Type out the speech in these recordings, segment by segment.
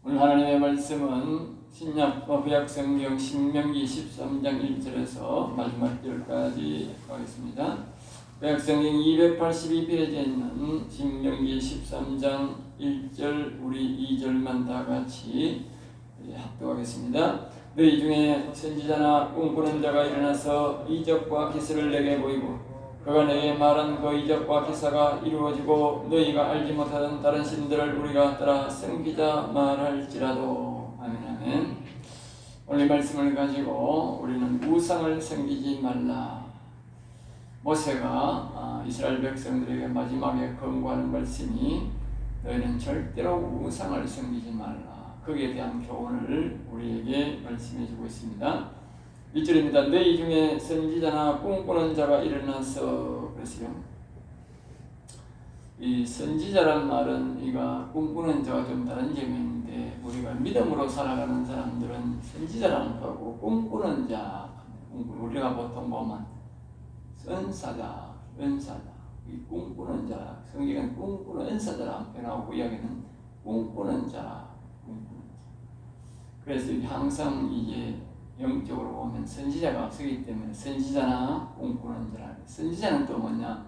오늘 하나님의 말씀은 신약 구약 성경 신명기 13장 1절에서 마지막 절까지 하겠습니다. 구약 성경 282페이지에 있는 신명기 13장 1절 우리 2절만 다 같이 합독하겠습니다. 너희 중에 선지자나 꿈꾸는 자가 일어나서 이적과 기사를 내게 보이고 그가 내게 말한 그 이적과 기사가 이루어지고 너희가 알지 못하던 다른 신들을 우리가 따라 섬기자 말할지라도. 아멘 아멘. 오늘 말씀을 가지고 우리는 우상을 섬기지 말라. 모세가 이스라엘 백성들에게 마지막에 권고하는 말씀이 너희는 절대로 우상을 섬기지 말라. 거기에 대한 교훈을 우리에게 말씀해 주고 있습니다. 1절입니다. 너희 중에 선지자나 꿈꾸는 자가 일어나서. 그랬어요. 이 선지자란 말은 이가 꿈꾸는 자와 좀 다른 점이 있는데, 우리가 믿음으로 살아가는 사람들은 선지자라는 거고 꿈꾸는 자, 우리가 보통 보면 은사자, 이 꿈꾸는 자, 성경은 꿈꾸는 은사자라는 표현하고 이야기는 꿈꾸는 자. 그래서 항상 이게 영적으로 보면 선지자가 앞서기 때문에 선지자나 꿈꾸는 자라. 선지자는 또 뭐냐?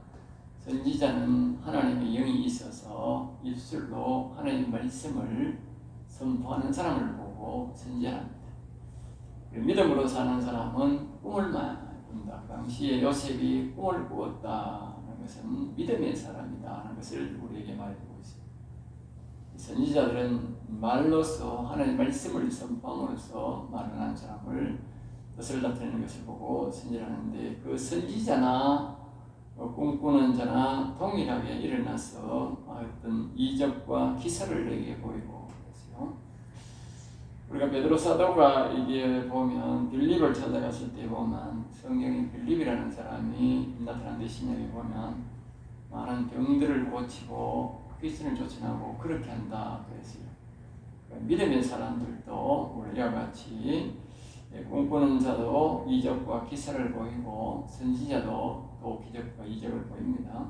선지자는 하나님의 영이 있어서 입술로 하나님의 말씀을 선포하는 사람을 보고 선지자랍니다. 믿음으로 사는 사람은 꿈을 많이 꾼다. 그 당시에 요셉이 꿈을 꾸었다는 것은 믿음의 사람이다 하는 것을 우리에게 말해주고 있습니다. 선지자들은 말로서 하나님의 말씀을 선포함으로써 말을 하는 사람을 뜻을 나타내는 것을 보고 선지자하는데, 그 선지자나 꿈꾸는 자나 동일하게 일어나서 어떤 이적과 기사를 내게 보이고 그랬어요. 우리가 베드로 사도가 이게 보면 빌립을 찾아갔을 때 보면 성경에 빌립이라는 사람이 나타난 데 신약에 보면 많은 병들을 고치고 귀신을 쫓아내고 그렇게 한다 그랬어요. 믿음의 사람들도 우리와 같이 꿈꾸는 자도 이적과 기사를 보이고 선지자도 또 기적과 이적을 보입니다.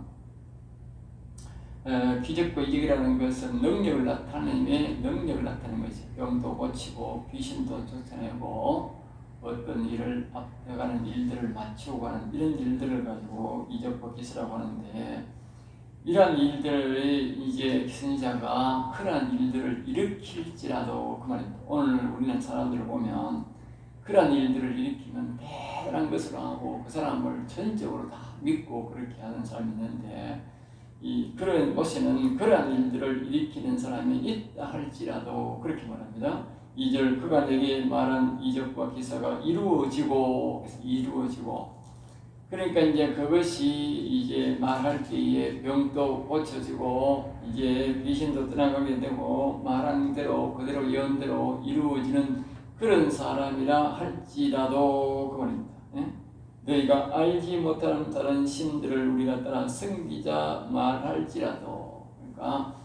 기적과 이적이라는 것은 능력을 나타내는 것이죠. 병도 고치고 귀신도 쫓아내고 어떤 일을 앞서가는 일들을 맞추고 가는 이런 일들을 가지고 이적과 기사라고 하는데, 이러한 일들이 이제 선지자가 그러한 일들을 일으킬지라도 그 말입니다. 오늘 우리는 사람들을 보면 그러한 일들을 일으키면 대단한 것으로 하고 그 사람을 전적으로 다 믿고 그렇게 하는 사람이 있는데, 그런 모세는 그러한 일들을 일으키는 사람이 있다 할지라도 그렇게 말합니다. 2절 그가 내게 말한 이적과 기사가 이루어지고 그러니까 이제 그것이 이제 말할 때에 병도 고쳐지고 이제 귀신도 떠나가게 되고 말한 대로 그대로 예언대로 이루어지는 그런 사람이라 할지라도 그 말입니다. 너희가 알지 못하는 다른 신들을 우리가 따라 섬기자 말할지라도. 그러니까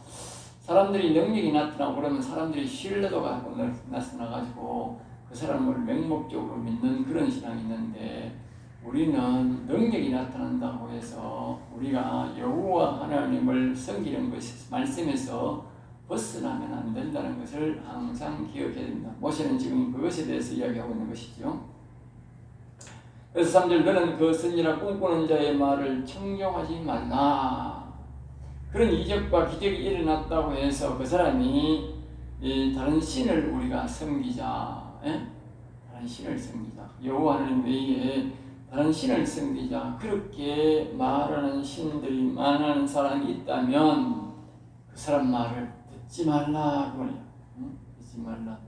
사람들이 능력이 나타나고 그러면 사람들이 신뢰도가 나타나가지고 그 사람을 맹목적으로 믿는 그런 신앙이 있는데, 우리는 능력이 나타난다고 해서 우리가 여호와 하나님을 섬기는 것이 말씀에서 벗어나면 안 된다는 것을 항상 기억해야 됩니다. 모세는 지금 그것에 대해서 이야기하고 있는 것이죠. 그래서 3절 너는 그 선지나 꿈꾸는 자의 말을 청종하지 말라. 그런 이적과 기적이 일어났다고 해서 그 사람이 다른 신을 우리가 섬기자, 다른 신을 섬기자, 여호와 하나님 외에 다른 신을 섬기자, 그렇게 말하는 신들이 많은 사람이 있다면 그 사람 말을 듣지 말라 그 말이야. 듣지 말라.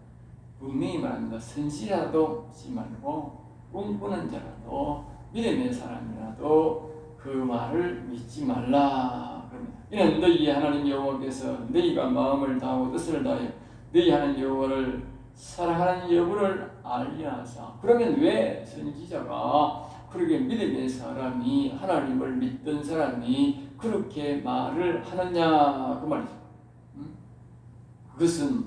분명히 말합니다. 선지라도 듣지 말고 꿈꾸는 자라도 믿음의 사람이라도 그 말을 믿지 말라 그럽니다. 이는 너희 하나님 여호와께서 너희가 마음을 다하고 뜻을 다하여 너희 하나님 여호와를 사랑하는 여부를 알리라 하사. 그러면 왜 선지자가 그렇게 믿음의 사람이 하나님을 믿던 사람이 그렇게 말을 하느냐 그 말이죠. 그것은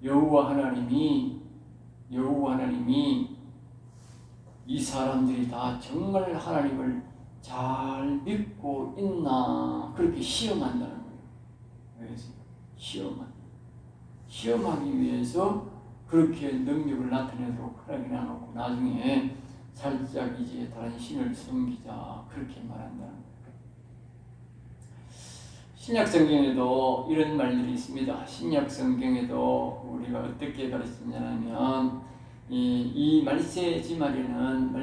여호와 하나님이 이 사람들이 다 정말 하나님을 잘 믿고 있나 그렇게 시험한다는 거예요. 그래서 시험하기 위해서 그렇게 능력을 나타내도록 허락이 나놓고 나중에 살짝 이제 다른 신을 섬기자 그렇게 말한다는 거예요. 신약 성경에도 이런 말들이 있습니다. 신약 성경에도 우리가 어떻게 가르치냐면 이 말세지말에는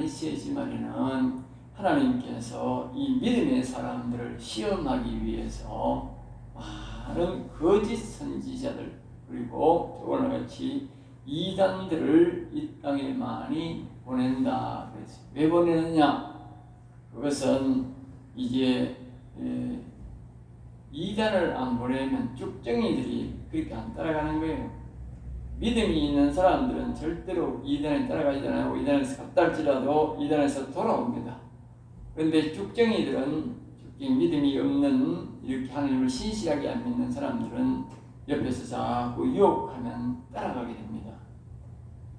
하나님께서 이 믿음의 사람들을 시험하기 위해서 많은 거짓 선지자들 그리고 저번과 같이 이단들을 이 땅에 많이 보낸다 그랬어요. 왜 보내느냐? 그것은 이제 이단을 안 보내면 쭉정이들이 그렇게 안 따라가는 거예요. 믿음이 있는 사람들은 절대로 이단에 따라가지 않고 이단에서 갔다 할지라도 이단에서 돌아옵니다. 그런데 쭉정이들은 믿음이 없는 이렇게 하나님을 신실하게 안 믿는 사람들은 옆에서 자꾸 유혹하면 따라가게 됩니다.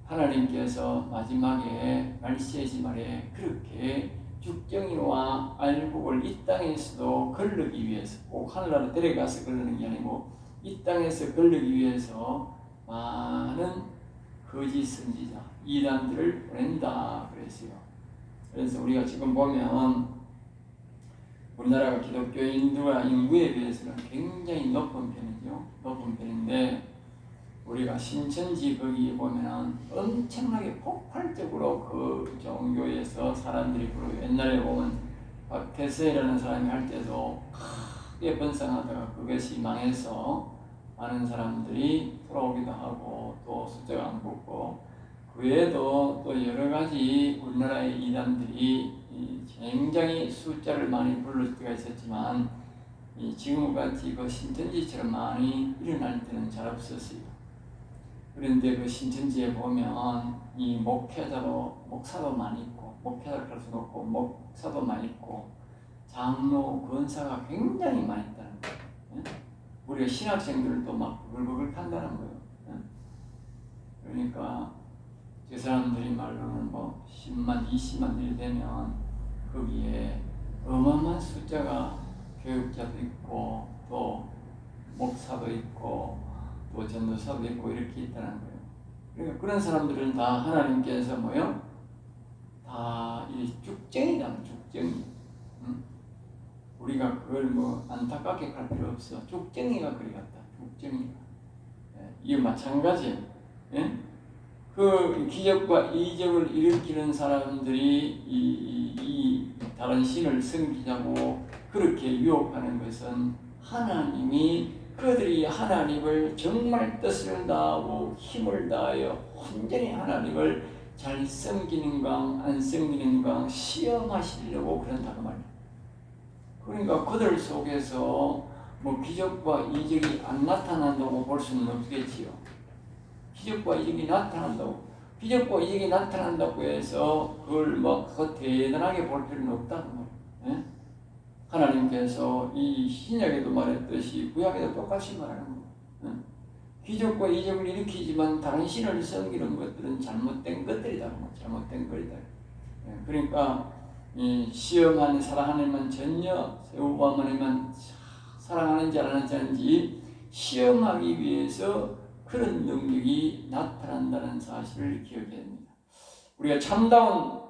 하나님께서 마지막에 말세지말에 그렇게 죽정이와 알곡을 이 땅에서도 걸르기 위해서 꼭 하늘나라 데려가서 걸르는 게 아니고 이 땅에서 걸르기 위해서 많은 거짓 선지자 이단들을 보낸다 그랬어요. 그래서 우리가 지금 보면 우리나라가 기독교인들과 인구에 비해서는 굉장히 높은 편이죠. 높은 편인데 우리가 신천지 거기 보면은 엄청나게 폭발적으로 그 종교에서 사람들이 그러고 옛날에 보면 박태서라는 사람이 할 때도 크게 번성하다가 그것이 망해서 많은 사람들이 돌아오기도 하고 또 숫자가 안 붙고 그 외에도 또 여러 가지 우리나라의 이단들이 굉장히 숫자를 많이 부를 때가 있었지만 지금같이 그 신천지처럼 많이 일어날 때는 잘 없었어요. 그런데 그 신천지에 보면 이 목사도 많이 있고 목회자를 할 수도 없고 목사도 많이 있고 장로, 권사가 굉장히 많이 있다는 거예요. 우리가 신학생들도 막 부글부글 판다는 거예요. 그러니까 그 사람들이 말로는 뭐 10만, 20만 일 되면 거기에 어마어마한 숫자가 교육자도 있고 또 목사도 있고 또 전도사도 있고 이렇게 있다는 거예요. 그러니까 그런 사람들은 다 하나님께서 뭐요? 다 이 쭉정이다, 쭉정이. 우리가 그걸 뭐 안타깝게 갈 필요 없어. 쭉정이가 그리 같다. 쭉정이가. 이게 마찬가지예요. 예? 그 기적과 이적을 일으키는 사람들이 이 다른 신을 섬기자고 그렇게 유혹하는 것은 하나님이 그들이 하나님을 정말 뜻을 다하고 힘을 다하여 온전히 하나님을 잘 섬기는가 안 섬기는가 시험하시려고 그런다고 말이에요. 그러니까 그들 속에서 뭐 기적과 이적이 안 나타난다고 볼 수는 없겠지요. 기적과 이적이 나타난다고 해서 그걸 뭐 대단하게 볼 필요는 없다는 거예요. 예? 하나님께서 이 신약에도 말했듯이 구약에도 똑같이 말하는 거예요. 예? 기적과 이적을 일으키지만 다른 신을 섬기는 것들은 잘못된 것들이다. 잘못된 것이다. 예? 그러니까 이 시험하는 사랑하는 전혀 세우고만 사랑하는지 안 하는지 시험하기 위해서 그런 능력이 나타난다는 사실을 기억해야 됩니다. 우리가 참다운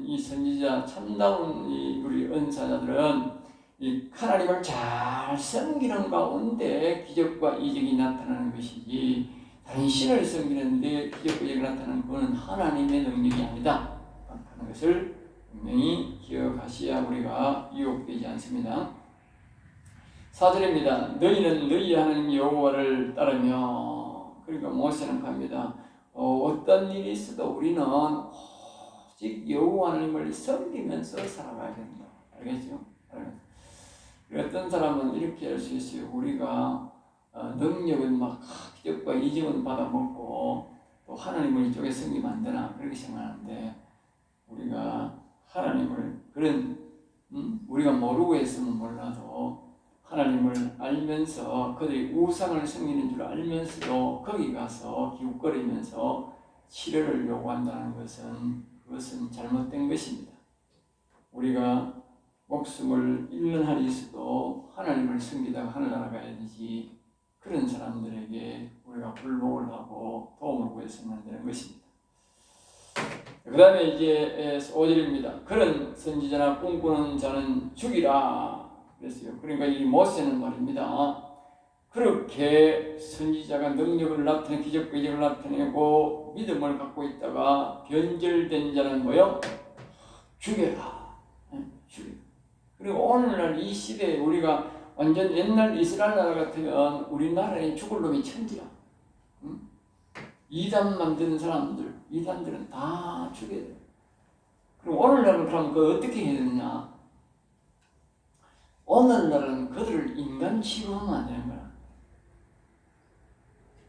이 선지자, 참다운 우리 은사자들은 이 하나님을 잘 섬기는 가운데 기적과 이적이 나타나는 것이지 다른 신을 섬기는데 기적과 이적이 나타나는 것은 하나님의 능력이 아니다 하는 것을 분명히 기억하셔야 우리가 유혹되지 않습니다. 4절입니다. 너희는 너희 하나님 여호와를 따르며 그러니까 모세는 합니다. 어떤 일이 있어도 우리는 오직 여호와 하나님을 섬기면서 살아가야 된다. 알겠죠? 어떤 사람은 이렇게 할 수 있어요. 우리가 능력은 막 기적과 이적은 받아먹고 또 하나님을 이쪽에 섬기면 안 되나 그렇게 생각하는데 우리가 하나님을 우리가 모르고 했으면 몰라도 하나님을 알면서 그들이 우상을 섬기는 줄 알면서도 거기 가서 기웃거리면서 치료를 요구한다는 것은 그것은 잘못된 것입니다. 우리가 목숨을 잃는 한이 있어도 하나님을 섬기다가 하늘나라 가야 되지 그런 사람들에게 우리가 불복을 하고 도움을 구했으면 되는 것입니다. 그 다음에 이제 5절입니다. 그런 선지자나 꿈꾸는 자는 죽이라 그랬어요. 그러니까 이 모세는 말입니다. 그렇게 선지자가 능력을 나타내고 기적을 나타내고 믿음을 갖고 있다가 변절된 자는 뭐요? 죽여라. 죽여. 그리고 오늘날 이 시대에 우리가 완전 옛날 이스라엘 나라 같으면 우리나라에 죽을 놈이 천지야. 이단 만드는 사람들, 이단들은 다 죽여야 돼. 그럼 오늘날은 그럼 그 어떻게 해야 되느냐? 오늘날은 그들을 인간 취급하면 안 되는 거야.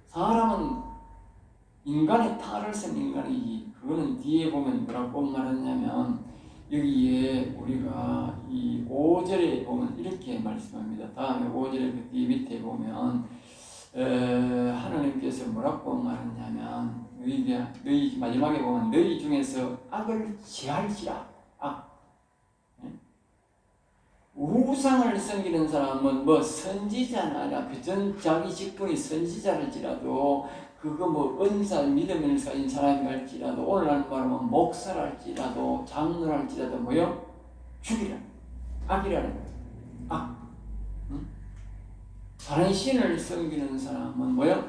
사람은 인간의 탈을 쓴 인간이지. 그거는 뒤에 보면 뭐라고 말하냐면 여기에 우리가 이 5절에 보면 이렇게 말씀합니다. 다음에 5절에 그 뒤 밑에 보면 하나님께서 뭐라고 말했냐면 너희 마지막에 보면 너희 중에서 악을 제할지라. 우상을 섬기는 사람은 뭐 선지자나 아니라 그전 자기 직분이 선지자랄지라도 그거 뭐 은사 믿음을 가진 사람이랄지라도 오늘날 말하면 목사랄지라도 장로랄지라도 뭐요? 죽이라. 악이라는 거예요. 악. 다른 신을 섬기는 사람은 뭐요?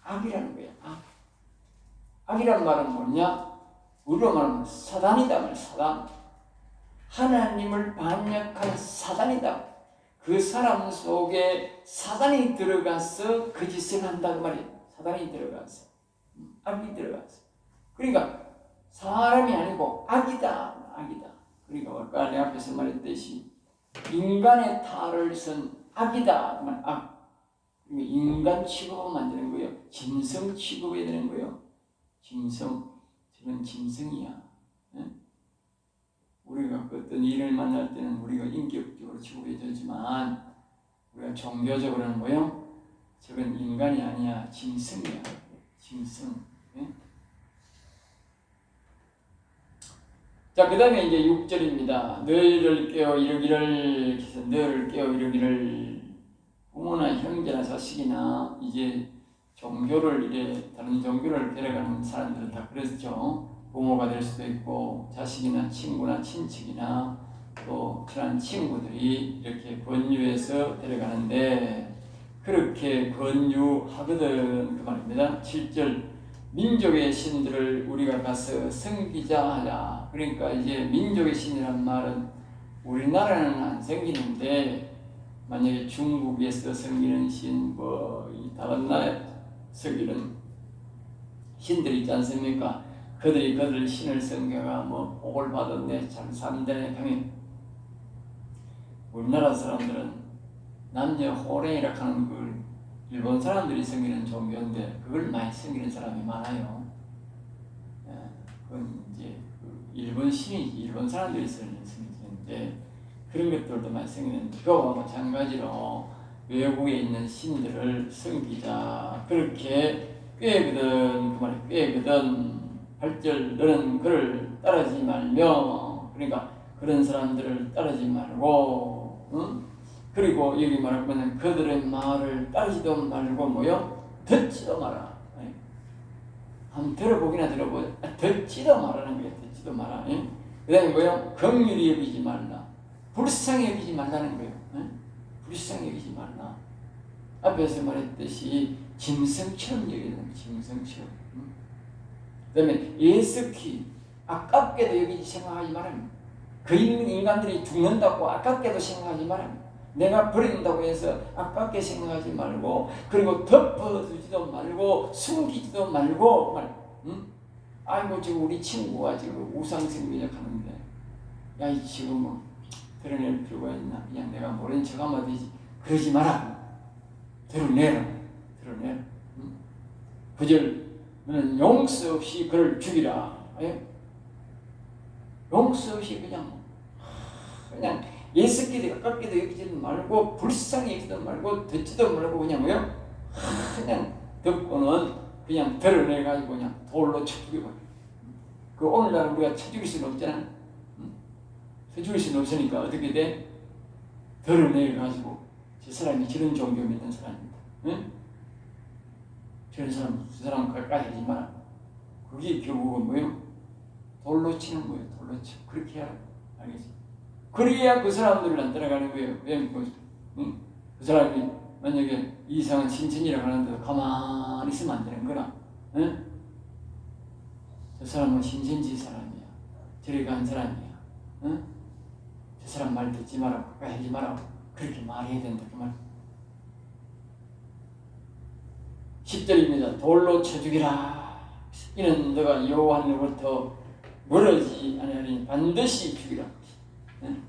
악이라는 거예요. 악. 악이란 말은 뭐냐? 우리로 말하면 사단이다 말 사단. 하나님을 반역한 사단이다. 그 사람 속에 사단이 들어가서 그 짓을 한다 그 말이에요. 사단이 들어가서 악이 들어가서. 그러니까 사람이 아니고 악이다. 악이다. 그러니까 아까 내 앞에서 말했듯이 인간의 탈을 쓴 악이다. 악. 인간 취급을 만드는 거예요. 짐승 취급해야 되는 거예요. 짐승. 저건 짐승이야. 우리가 어떤 일을 만날 때는 우리가 인격적으로 취급해 주지만 우리가 종교적으로는 뭐요? 저건 인간이 아니야. 짐승이야. 짐승. 네? 자, 그 다음에 이제 6절입니다. 너희를 깨어 이르기를, 너희를 깨어 이르기를 부모나 형제나 자식이나 이제 종교를 이제 다른 종교를 데려가는 사람들은 다 그랬죠. 부모가 될 수도 있고 자식이나 친구나 친척이나 또 친한 친구들이 이렇게 권유해서 데려가는데 그렇게 권유하거든 그 말입니다. 7절 민족의 신들을 우리가 가서 섬기자 하자. 그러니까 이제 민족의 신이란 말은 우리나라는 안 섬기는데 만약에 중국에서 섬기는 신, 뭐 다른 나라에 섬기는 신들이 있지 않습니까? 그들이 신을 섬겨가 뭐 복을 받았네 잘 산다네 하면 우리나라 사람들은 남녀 호랭이라 하는 그 일본 사람들이 섬기는 종교인데 그걸 많이 섬기는 사람이 많아요. 그건 이제 일본 신이지 일본 사람들이 섬기는데 그런 것들도 많이 섬기는데 그거와 마찬가지로 외국에 있는 신들을 섬기자 그렇게 꾀거든 그 말이 꾀거든 8절 너는 그를 따르지 말며 그러니까 그런 사람들을 따르지 말고 그리고 여기 말하면 그들의 말을 따르지도 말고 뭐요? 듣지도 마라. 한번 들어보기나 듣지도 말라는 거예요. 듣지도 마라. 그 다음에 뭐요? 긍휼히 여기지 말라. 불쌍히 여기지 말라는 거예요. 불쌍히 여기지 말라. 앞에서 말했듯이 짐승처럼 여기는 거예요. 짐승처럼. 그 다음에 예스키 아깝게도 여기지 생각하지 말아요. 그 인간들이 죽는다고 아깝게도 생각하지 말아요. 내가 버린다고 해서 아깝게 생각하지 말고 그리고 덮어두지도 말고 숨기지도 말고 아이고 지금 우리 친구가 지금 우상생리적 하는데 야 이 지금 뭐 드러낼 필요가 있나 그냥 내가 모른 척하면 되지 그러지 마라. 드러내라. 그절은 용서 없이 그를 죽이라. 용서 없이 그냥 예수께도 가깝게도 여기지도 말고 불쌍히 여기지도 말고 듣지도 말고 그냥 뭐요? 그냥 듣고는 그냥 드러내가지고 그냥 돌로 쳐 죽여버려. 그 오늘날 우리가 쳐 죽일 수는 없잖아. 쳐 죽일 수는 없으니까 어떻게 돼? 드러내가지고 저 사람이 저런 종교 믿는 사람입니다. 저런 사람, 저 사람 가까이 하지 마라. 그게 결국은 뭐예요? 돌로 치는 거예요. 돌로 치. 그렇게 해야 알겠지? 그래야 그 사람들을 안 따라가는 거예요. 왜? 그 사람이 만약에 이상한 신천이라고 하는데도 가만히 있으면 안 되는 거라. 응? 저 사람은 신천지 사람이야. 저리 간 사람이야. 응? 저 사람 말 듣지 마라. 가까이 하지 마라. 그렇게 말해야 된다. 그 말. 10절입니다. 돌로 쳐 죽이라. 이는 너가 여호와 하늘로부터 멀어지지 아니하리니 반드시 죽이라. 응?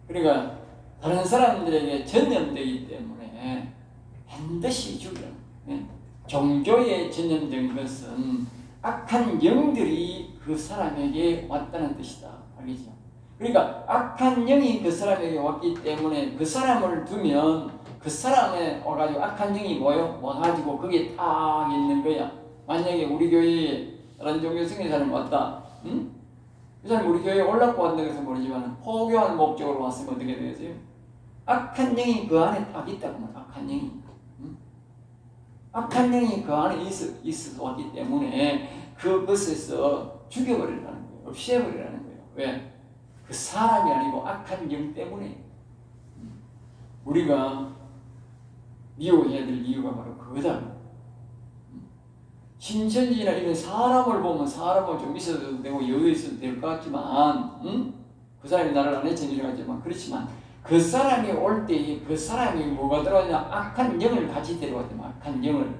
그러니까 다른 사람들에게 전염되기 때문에 반드시 죽이라. 응? 종교에 전염된 것은 악한 영들이 그 사람에게 왔다는 뜻이다. 알겠죠? 그러니까 악한 영이 그 사람에게 왔기 때문에 그 사람을 두면 그 사람에 와가지고 악한 영이 와가지고 거기에 딱 있는 거야. 만약에 우리 교회에 다른 종교 승리 사람이 왔다. 응? 그 사람이 우리 교회에 올라고 왔다고 해서 모르지만 포교할 목적으로 왔으면 어떻게 되겠어요? 악한 영이 그 안에 딱 있다고 말이야. 악한 영이. 응? 악한 영이 그 안에 있어서 왔기 때문에 그것에서 죽여버리라는 거예요. 없애버리라는 거예요. 왜? 그 사람이 아니고 악한 영 때문에. 우리가 미워해야 될 이유가 바로 그거다. 신천지나 이런 사람을 보면 사람은 좀 있어도 되고 여유 있어도 될 것 같지만, 그 사람이 나를 안 해치는 같지만 그렇지만 그 사람이 올 때 그 사람이 뭐가 들어왔냐? 악한 영을 같이 데려왔더만 악한 영을.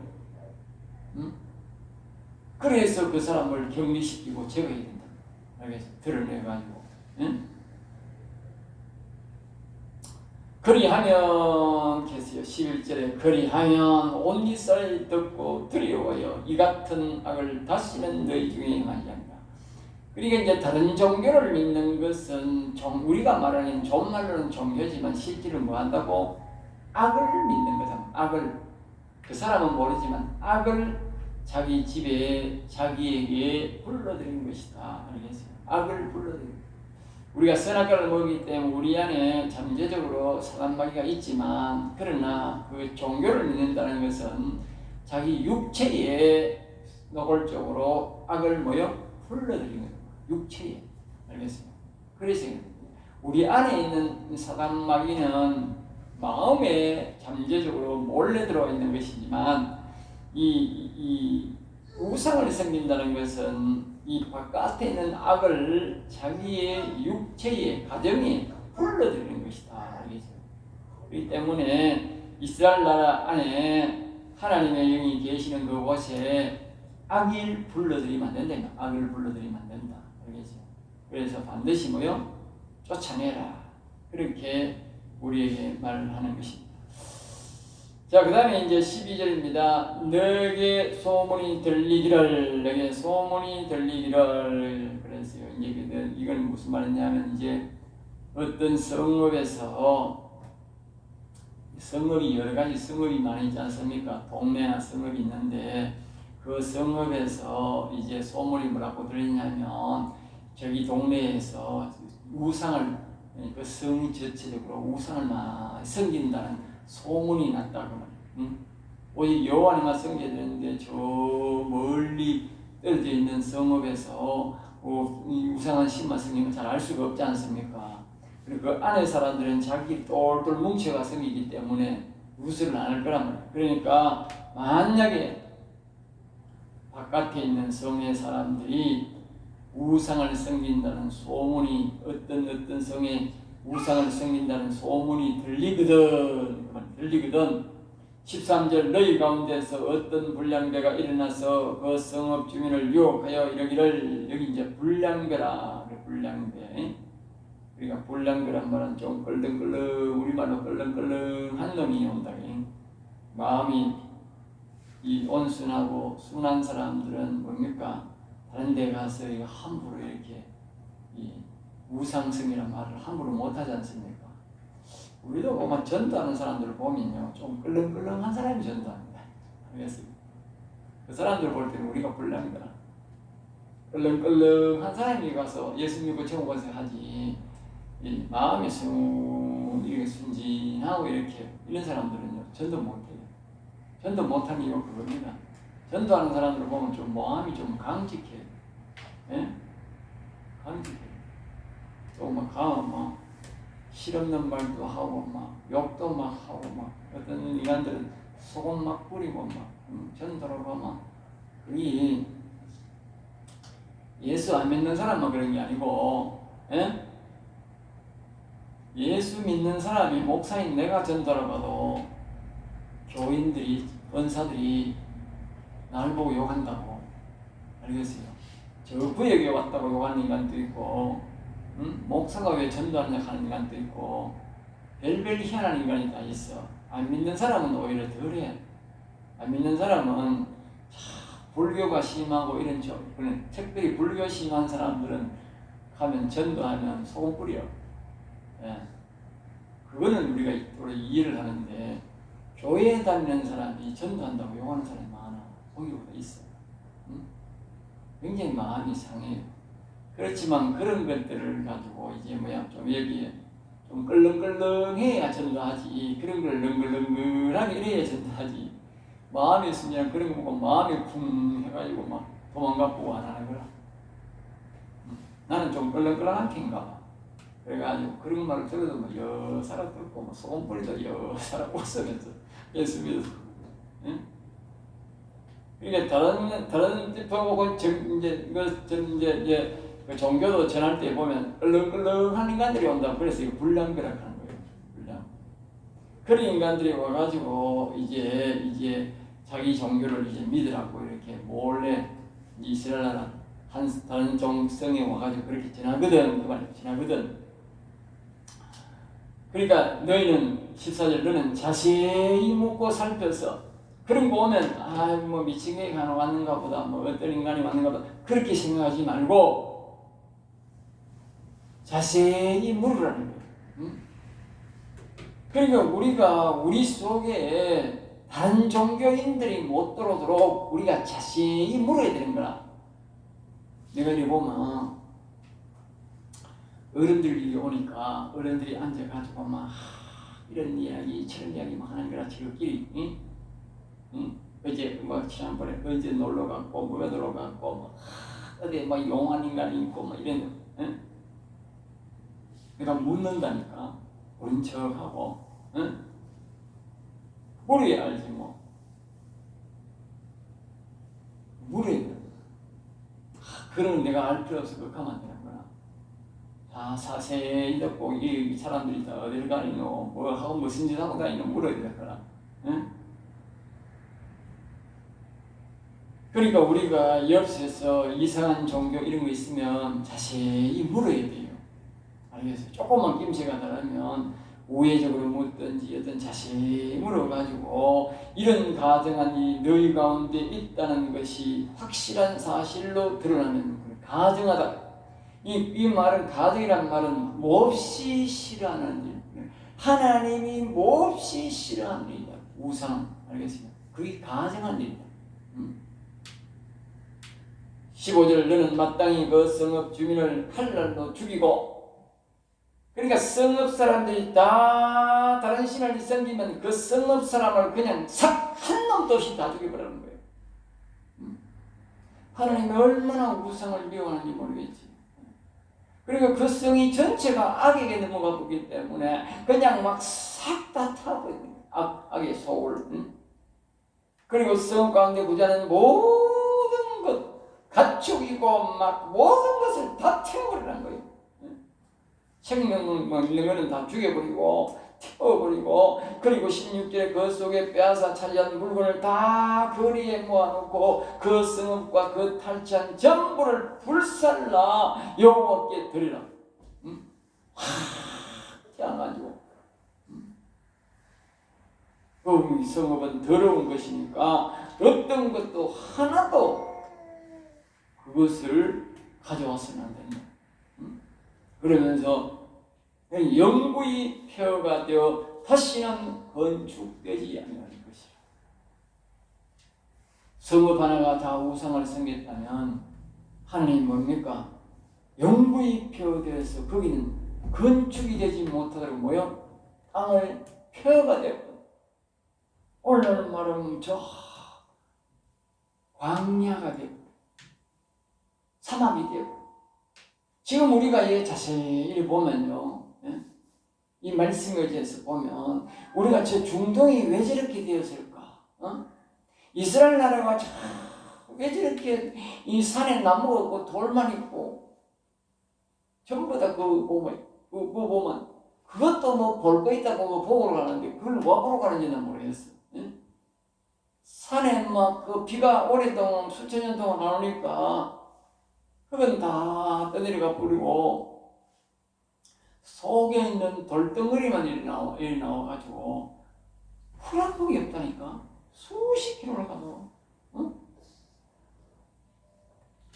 그래서 그 사람을 격리시키고 제거해야 된다. 알겠어? 드러내가지고. 그리하면 계세요. 11절에 그리하면 온 이스라엘이 듣고 두려워요. 이 같은 악을 다시는 너희 중에 행하지 않는다. 그러니까 이제 다른 종교를 믿는 것은 우리가 말하는 좋은 말로는 종교지만 실제로 뭐 한다고? 악을 믿는 거다. 악을. 그 사람은 모르지만 악을 자기 집에 자기에게 불러들이는 것이다. 알겠어요? 악을 불러들이는. 우리가 선악과를 먹기 때문에 우리 안에 잠재적으로 사단마귀가 있지만 그러나 그 종교를 믿는다는 것은 자기 육체에 노골적으로 악을 불러들이는 거예요. 육체에. 알겠어요? 그래서 우리 안에 있는 사단마귀는 마음에 잠재적으로 몰래 들어와 있는 것이지만 이 우상을 섬긴다는 것은 이 바깥에 있는 악을 자기의 육체에 가정에 불러들이는 것이다. 알겠죠? 그렇기 때문에 이스라엘 나라 안에 하나님의 영이 계시는 그곳에 악을 불러들이면 안 된다. 악을 불러들이면 안 된다. 알겠죠? 그래서 반드시 쫓아내라. 그렇게 우리에게 말을 하는 것입니다. 자, 그 다음에 이제 12절입니다. 너에게 소문이 들리기를, 너에게 소문이 들리기를. 그랬어요. 이제 이건 무슨 말이냐면, 이제 어떤 성읍에서, 성읍이 여러 가지 성읍이 많이 있지 않습니까? 동네나 성읍이 있는데, 그 성읍에서 이제 소문이 뭐라고 들리냐면, 저기 동네에서 우상을, 그 성 전체적으로 우상을 많이 섬긴다는 소문이 났다고 말이에요. 오직 여호와님만 섬겨야 되는데 저 멀리 떨어져 있는 성읍에서 우상한 신만 섬기면 잘 알 수가 없지 않습니까? 그리고 그 안에 사람들은 자기 똘똘 뭉쳐가 섬기기 때문에 무술을 안 할 거란 말이에요. 그러니까 만약에 바깥에 있는 성의 사람들이 우상을 섬긴다는 소문이 어떤 성에 우상을 섬긴다는 소문이 들리거든 13절 너희 가운데서 어떤 불량배가 일어나서 그 성읍 주민을 유혹하여 이러기를. 여기 이제 불량배라. 불량배. 그러니까 불량배란 말은 좀 끌렁끌렁 우리말로 끌렁끌렁한 놈이 온다. 마음이 이 온순하고 순한 사람들은 뭡니까? 다른 데 가서 함부로 이렇게 우상성이라는 말을 함부로 못하지 않습니까? 우리도 보면 전도하는 사람들을 보면요, 좀 끌렁끌렁한 사람이 전도합니다. 알겠습니까? 그 사람들 볼 때는 우리가 불량이다. 끌렁끌렁한 사람이 가서 예수 믿고 천국 가서 하지, 이 마음이 이렇게 순진하고 이런 사람들은요, 전도 못해요. 전도 못하는 이유가 그겁니다. 전도하는 사람들을 보면 좀 마음이 좀 강직해요. 예? 강직해요. 또 막 가면 막 실없는 말도 하고 막 욕도 막 하고 막 어떤 인간들은 소금 막 뿌리고 막 전도를 하면 그게 예수 안 믿는 사람만 그런 게 아니고, 예? 예수 믿는 사람이 목사인 내가 전도를 봐도 교인들이 원사들이 날 보고 욕한다고. 알겠어요? 저 구역에 왔다고 욕하는 인간도 있고, 목사가 왜 전도하느냐 하는 인간도 있고, 별별 희한한 인간이 다 있어. 안 믿는 사람은 오히려 덜해. 안 믿는 사람은 불교가 심하고 이런 특별히 불교 심한 사람들은 가면 전도하면 소금 뿌려. 예. 그거는 우리가 이해를 하는데, 교회에 다니는 사람이 전도한다고 욕하는 사람이 많아. 보기보다 있어. 굉장히 마음이 상해요. 그렇지만 그런 것들을 가지고 이제 좀 여기에 좀 끌렁끌렁해야 전도하지. 그런 걸 능글능글하게 이래야 전도하지. 마음이 순진한 그런 거 보고 마음이 쿵 해가지고 막 도망가고 안 하는 거라. 나는 좀 끌렁끌렁한 편인가 봐. 그래가지고 그런 말을 들어도 뭐 여사라 듣고 뭐 소금 뿌리도 여사라 웃으면서 예수 믿어서. 응? 그러니까 다른 집하고 이제 그 종교도 전할 때 보면 끌렁끌렁한 인간들이 온다. 그래서 이거 불량배라고 하는 거예요. 불량. 그런 인간들이 와가지고 이제 자기 종교를 이제 믿으라고 이렇게 몰래 이스라엘 나라 다른 종성에 와가지고 그렇게 전하거든. 그 말이야. 전하거든. 그러니까 너희는 14절 너는 자세히 묻고 살펴서 그런 거 오면 뭐 미친 게 하나 왔는가 보다 뭐 어떤 인간이 왔는가 보다 그렇게 생각하지 말고 자세히 물으라는 거예요. 그러니까 우리가 우리 속에 다른 종교인들이 못 들어오도록 우리가 자세히 물어야 되는 거라. 내가 이렇게 보면 어른들이 오니까 어른들이 앉아가지고 막 이런 이야기 저런 이야기 막 하는 거라 지금끼리 어제 뭐 지난번에 언제 놀러 갔고 뭐가 놀러 갔고 뭐 어디 뭐 용한 인간이 있고 뭐 이런 거 내가 묻는다니까 모른 척하고 물어야 알지 뭐 물어야 돼. 그런 내가 알 필요 없어 그거 가면 안 되는 거야. 다 자세히 듣고 이 사람들이 다 어딜 가니노 뭐 하고 무슨 짓 하고 다니노 물어야 될 거라. 그러니까 우리가 옆에서 이상한 종교 이런 거 있으면 자세히 물어야 돼요. 알겠어요? 조금만 낌새가 나면 우회적으로 묻든지 어떤 자세히 물어가지고 이런 가정한이 너희 가운데 있다는 것이 확실한 사실로 드러나면 가정하다. 이 말은 가정이란 말은 몹시 싫어하는 일. 하나님이 몹시 싫어하는 일이다. 우상. 알겠습니까? 그게 가정한 일이다. 15절 너는 마땅히 그 성읍 주민을 칼날로 죽이고 그러니까 성읍 사람들이 다 다른 신을 섬기면 그 성읍 사람을 그냥 싹 한 놈도 없이 다 죽여버리는 거예요. 하나님이 얼마나 우상을 미워하는지 모르겠지. 그리고 그 성이 전체가 악에게 넘어가 보기 때문에 그냥 막 싹 다 타버려요. 악의 소울. 그리고 성 가운데 구자는 모든 것 가축이고 막 모든 것을 다 태워버리는 거예요. 생명을 있는 거는 다 죽여버리고 태워버리고 그리고 16절에 그 속에 빼앗아 차지한 물건을 다 거리에 모아놓고 그 성읍과 그 탈취한 전부를 불살라 여호와께 드리라. 태어나가지고 그 성읍은 더러운 것이니까 어떤 것도 하나도 그것을 가져와서는 안 된다. 그러면서 영구히 폐허가 되어 다시는 건축되지 않는 것이라. 성읍 하나가 다 우상을 섬겼다면 하나님 뭡니까? 영구히 폐허되어서 거기는 건축이 되지 못하도록 뭐요? 땅을 폐허가 되었고 오늘 말은 광야가 되고 사막이 되고 지금 우리가 자세히 보면요. 이 말씀에 대해서 보면 우리가 저 중동이 왜 저렇게 되었을까? 이스라엘 나라가 왜 저렇게 이 산에 나무가 없고 돌만 있고 전부 다 그거 보면 그것도 뭐 볼 거 있다고 뭐 보러 가는데 그걸 뭐 보러 가는지는 모르겠어. 산에 막 그 비가 오랫동안 수천 년 동안 안 오니까 그건 다 떠내려가 버리고 속에 있는 돌덩어리만 이리 나와가지고 풀한복이 없다니까. 수십 킬로를 가도.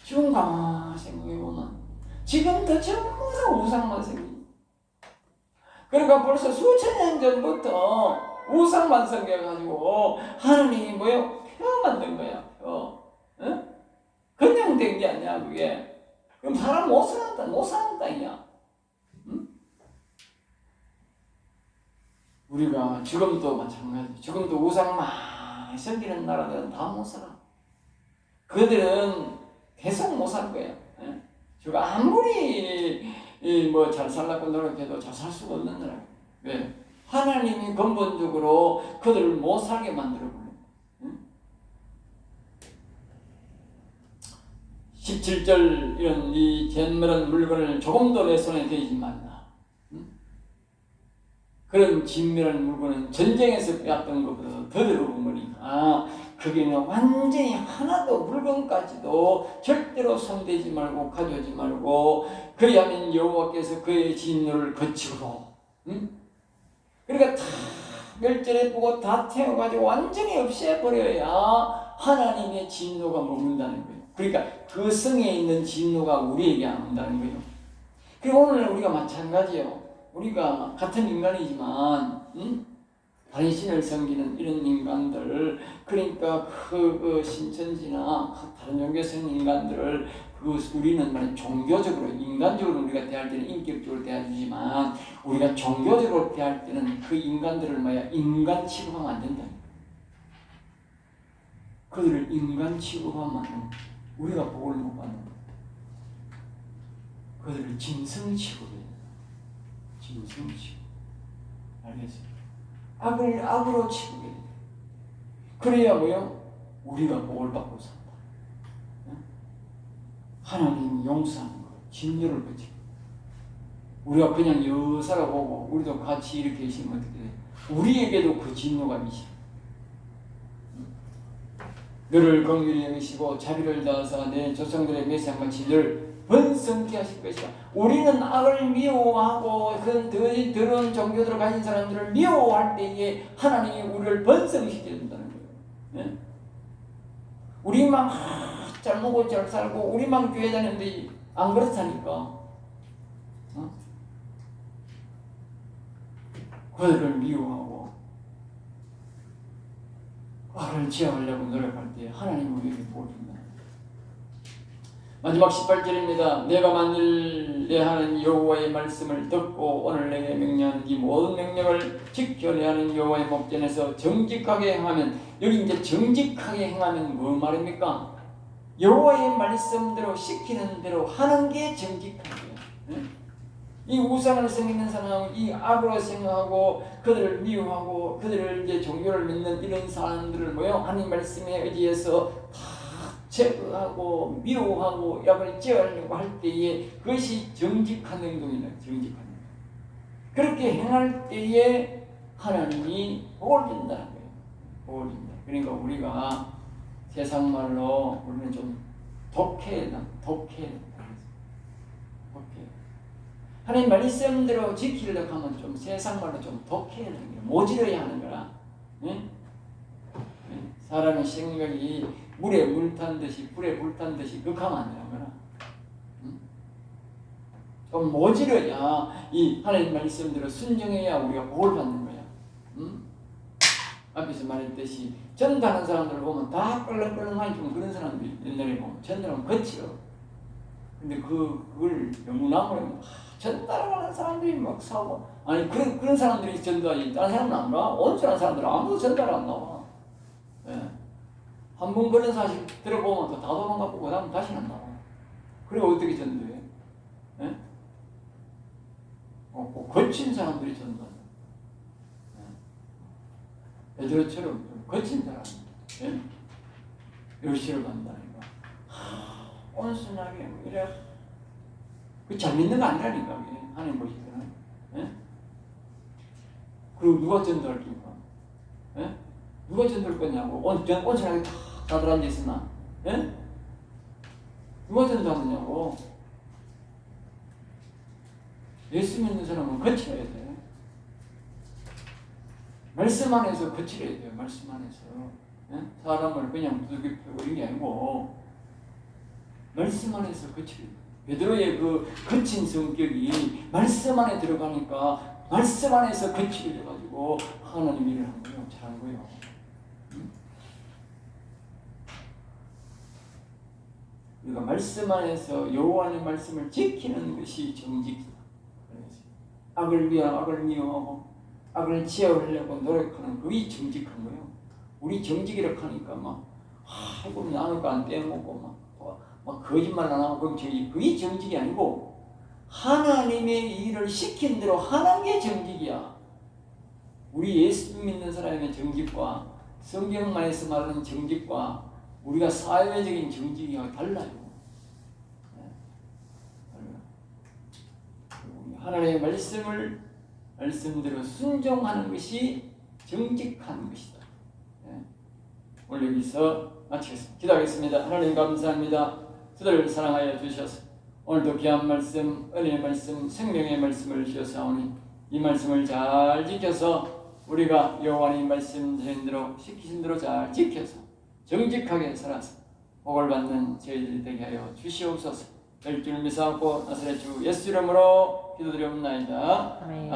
지금 가만히 생각해보면 지금도 전부 다 우상만 생기. 그러니까 벌써 수천 년 전부터 우상만 생겨가지고 하나님이 뭐요? 표 만든 거야. 표. 그냥 된 게 아니야 그게. 그럼 사람 못 사는 땅이야. 우리가 지금도 마찬가지. 지금도 우상 많이 생기는 나라들은 다 못 살아. 그들은 계속 못 살 거야. 저거 아무리 뭐 잘 살라고 노력해도 잘 살 수가 없는 나라. 왜? 하나님이 근본적으로 그들을 못 살게 만들어버려. 17절 이런 이 잿물한 물건을 조금도 내 손에 대지 말라. 그런 진멸한 물건은 전쟁에서 빼앗던 것보다 더 더러우니까 거기는 완전히 하나도 물건까지도 절대로 손대지 말고 가져오지 말고 그리하면 여호와께서 그의 진노를 거치고 그러니까 다 멸절해보고 다 태워가지고 완전히 없애버려야 하나님의 진노가 머문다는 거예요. 그러니까 그 성에 있는 진노가 우리에게 안 온다는 거예요. 그리고 오늘 우리가 마찬가지예요. 우리가 같은 인간이지만 다른 신을 섬기는 이런 인간들, 그러니까 그 신천지나 다른 종교 성 인간들을 우리는 말해 종교적으로 인간적으로 우리가 대할 때는 인격적으로 대하지만 우리가 종교적으로 대할 때는 그 인간들을 인간 취급하면 안 된다. 그들을 인간 취급하면 우리가 복을 못 받는 거야. 그들을 짐승 취급해. 짐승 취급. 알겠어요? 악으로 취급해. 그래야 뭐요? 우리가 복을 받고 산다. 하나님이 용서하는 거, 진노를 거치고. 우리가 그냥 여사라 보고 우리도 같이 이렇게 있으면 어떻게 돼? 우리에게도 그 진노가 미쳐. 너를 긍휼히 여기시고 자비를 다하사 내 조상들의 맺상같이 늘 번성케 하실 것이다. 우리는 악을 미워하고 그런 더러운 종교들을 가진 사람들을 미워할 때에 하나님이 우리를 번성시켜야 된다는 거예요. 네? 우리만 잘 먹고 잘 살고 우리만 교회 다니는데 안 그렇다니까. 그들을 미워하고 악을 제어하려고 노력할 때 하나님은 우리에게 복을 준다. 마지막 18절입니다. 내가 만일 내 하는 여호와의 말씀을 듣고 오늘 내게 명령하는 이 모든 명령을 지켜내야 하는 여호와의 목전에서 정직하게 행하면, 여기 이제 정직하게 행하면 뭐 말입니까? 여호와의 말씀대로 시키는 대로 하는 게 정직하게. 이 우상을 섬기는 사람, 이 악으로 생각하고 그들을 미워하고 그들을 이제 종교를 믿는 이런 사람들을 하나님 말씀에 의지해서 다 제거하고 미워하고 약을 제어하려고 할 때에 그것이 정직한 행동이다. 정직한 행동. 그렇게 행할 때에 하나님이 복을 준다는 거예요. 복을 준다. 그러니까 우리가 세상 말로 우리는 좀 독해야 된다. 하나님 말씀대로 지키려고 하면 좀 세상 말로 좀 독해야 되는 거야. 모질러야 하는 거라. 응? 사람의 생각이 물에 불탄 듯이 극하면 안 되는 거라. 응? 좀 모질러야 이 하나님 말씀대로 순종해야 우리가 복을 받는 거야. 응? 앞에서 말했듯이 전도하는 사람들을 보면 다 껄렁껄렁하니 좀 그런 사람들이 옛날에 보면 전도하면 거칠어. 근데 그걸 너무나무 전달하는 사람들이 막 사고, 아니 그런 사람들이 전도하지 다른 사람은 안 나와. 온전한 사람들은 아무도 전달 안 나와. 예. 한 번 그런 사실 들어보면 또 다 도망가고 그 다음 다시 안 나와. 그래 어떻게 전도해? 예? 거친 사람들이 전도한다. 베드로처럼 좀 거친 사람, 예? 열시를 간다니까. 온순하게 이래. 그 잘 믿는 거 아니라니까 그게 하나님 보시기에는. 예? 그리고 누가 전도할 겁니까? 예? 누가 전도할 거냐고. 온순하게 다들 앉아 있으나, 예? 누가 전도하느냐고. 예수 믿는 사람은 거칠어야 돼. 말씀 안에서 거칠어야 돼요. 말씀 안에서. 예? 사람을 그냥 두들겨 패고 이런 게 아니고 말씀 안에서 거칠어야 돼. 베드로의 그 거친 성격이 말씀 안에 들어가니까 말씀 안에서 거칠어져가지고 하나님 일을 한 거예요. 잘한 거예요. 그러니까 말씀 안에서 여호와의 말씀을 지키는 것이 정직이다. 악을 미워하고 악을 지어하려고 노력하는 그게 정직한 거예요. 우리 정직이라고 하니까 아이고 나는 거 안 떼먹고 막 거짓말 안 하고 그게 정직이 아니고 하나님의 일을 시킨 대로 하는 게 정직이야. 우리 예수 믿는 사람의 정직과 성경만에서 말하는 정직과 우리가 사회적인 정직이 달라요. 하나님의 말씀대로 순종하는 것이 정직한 것이다. 오늘 여기서 마치겠습니다. 기도하겠습니다. 하나님 감사합니다. 저들을 사랑하여 주셔서 오늘도 귀한 말씀, 은혜의 말씀, 생명의 말씀을 주셔서오니 이 말씀을 잘 지켜서 우리가 여호와의 말씀 시키신 대로 잘 지켜서 정직하게 살아서 복을 받는 저희들이 되게 하여 주시옵소서. 될 줄 믿사옵고 나사렛 주 예수 이름으로 기도드리옵나이다. 아멘.